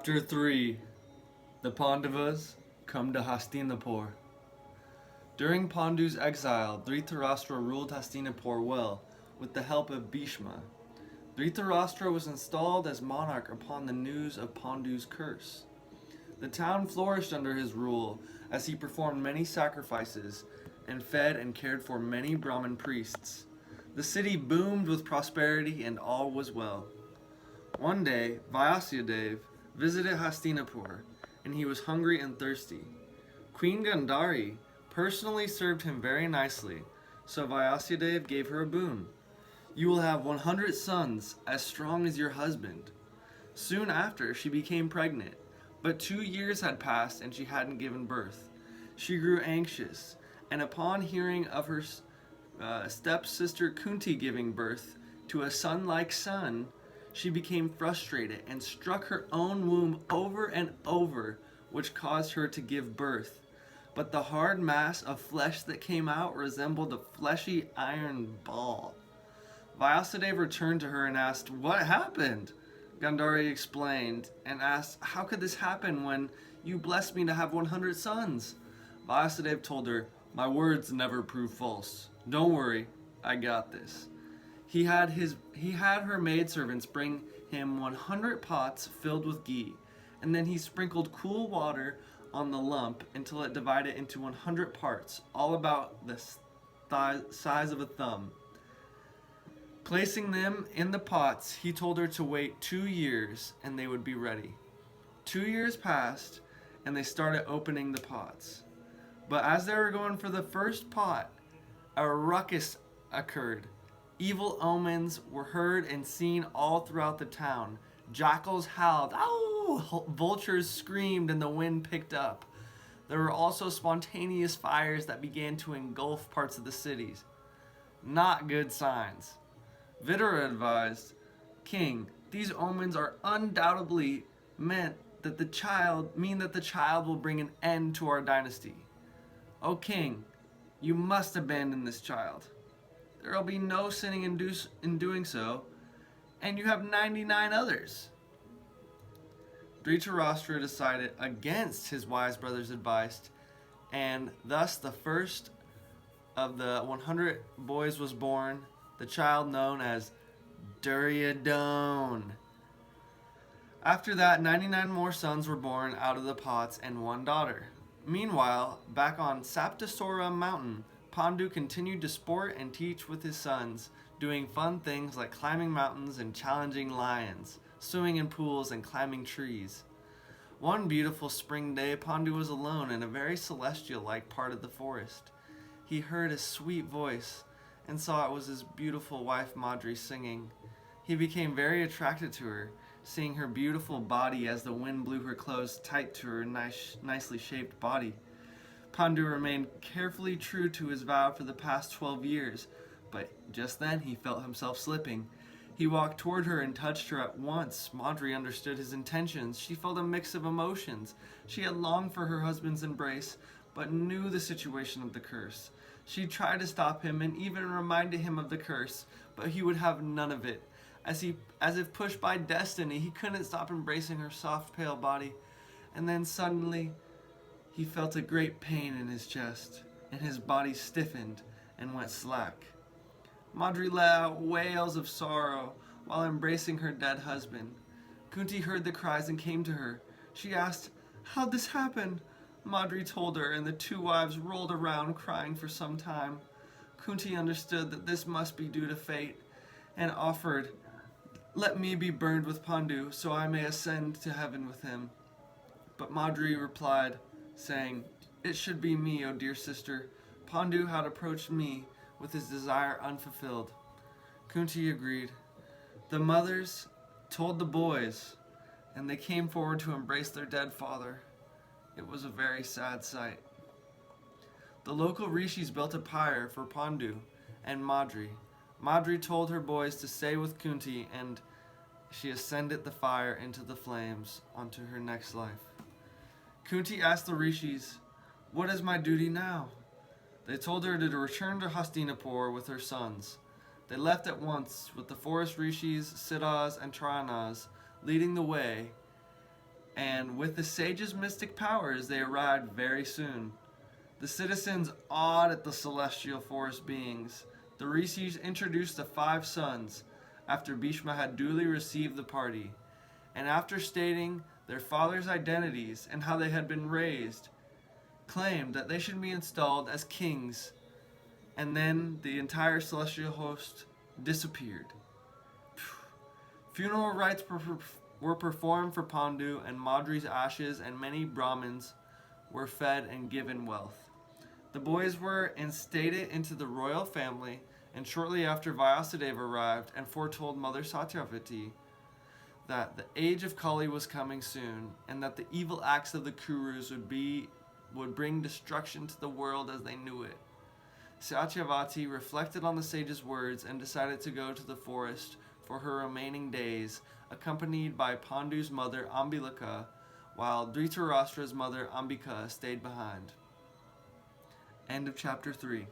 Chapter 3. The Pandavas come to Hastinapura. During Pandu's exile, Dhritarashtra ruled Hastinapur well, with the help of Bhishma. Dhritarashtra was installed as monarch upon the news of Pandu's curse. The town flourished under his rule, as he performed many sacrifices, and fed and cared for many Brahmin priests. The city boomed with prosperity, and all was well. One day, Vyasadeva visited Hastinapur, and he was hungry and thirsty. Queen Gandhari personally served him very nicely, so Vyasadeva gave her a boon. You will have 100 sons as strong as your husband. Soon after, she became pregnant, but 2 years had passed and she hadn't given birth. She grew anxious, and upon hearing of her stepsister Kunti giving birth to a son-like son, she became frustrated and struck her own womb over and over, which caused her to give birth. But the hard mass of flesh that came out resembled a fleshy iron ball. Vyasadeva returned to her and asked, "What happened?" Gandhari explained and asked, "How could this happen when you blessed me to have 100 sons?" Vyasadeva told her, "My words never prove false. Don't worry, I got this." He had her maidservants bring him 100 pots filled with ghee, and then he sprinkled cool water on the lump until it divided into 100 parts, all about the size of a thumb. Placing them in the pots, he told her to wait 2 years and they would be ready. 2 years passed and they started opening the pots. But as they were going for the first pot, a ruckus occurred. Evil omens were heard and seen all throughout the town. Jackals howled, "Ow!" Vultures screamed, and the wind picked up. There were also spontaneous fires that began to engulf parts of the cities. Not good signs. Vidura advised, "King, these omens are undoubtedly meant that the child will bring an end to our dynasty. O king, you must abandon this child. There will be no sinning in doing so, and you have 99 others." Dhritarashtra decided against his wise brother's advice, and thus the first of the 100 boys was born, the child known as Duryodhana. After that, 99 more sons were born out of the pots and 1 daughter. Meanwhile, back on Saptasura mountain, Pandu continued to sport and teach with his sons, doing fun things like climbing mountains and challenging lions, swimming in pools and climbing trees. One beautiful spring day, Pandu was alone in a very celestial-like part of the forest. He heard a sweet voice and saw it was his beautiful wife Madri singing. He became very attracted to her, seeing her beautiful body as the wind blew her clothes tight to her nicely shaped body. Pandu remained carefully true to his vow for the past 12 years, but just then he felt himself slipping. He walked toward her and touched her at once. Madri understood his intentions. She felt a mix of emotions. She had longed for her husband's embrace, but knew the situation of the curse. She tried to stop him and even reminded him of the curse, but he would have none of it. As if pushed by destiny, he couldn't stop embracing her soft, pale body. And then suddenly, he felt a great pain in his chest, and his body stiffened and went slack. Madri let out wails of sorrow while embracing her dead husband. Kunti heard the cries and came to her. She asked, "How'd this happen?" Madri told her, and the 2 wives rolled around crying for some time. Kunti understood that this must be due to fate and offered, "Let me be burned with Pandu so I may ascend to heaven with him." But Madri replied, saying, "It should be me, O dear sister. Pandu had approached me with his desire unfulfilled." Kunti agreed. The mothers told the boys, and they came forward to embrace their dead father. It was a very sad sight. The local rishis built a pyre for Pandu and Madri. Madri told her boys to stay with Kunti, and she ascended the fire into the flames onto her next life. Kunti asked the rishis, "What is my duty now?" They told her to return to Hastinapur with her sons. They left at once with the forest rishis, siddhas, and trianas leading the way, and with the sage's mystic powers, they arrived very soon. The citizens awed at the celestial forest beings. The rishis introduced the 5 sons after Bhishma had duly received the party, and after stating their fathers' identities and how they had been raised, claimed that they should be installed as kings, and then the entire celestial host disappeared. Funeral rites were performed for Pandu, and Madri's ashes, and many Brahmins were fed and given wealth. The boys were instated into the royal family, and shortly after Vyasadeva arrived and foretold Mother Satyavati that the age of Kali was coming soon, and that the evil acts of the Kurus would bring destruction to the world as they knew it. Satyavati reflected on the sage's words and decided to go to the forest for her remaining days, accompanied by Pandu's mother Ambilaka, while Dhritarashtra's mother Ambika stayed behind. End of chapter 3.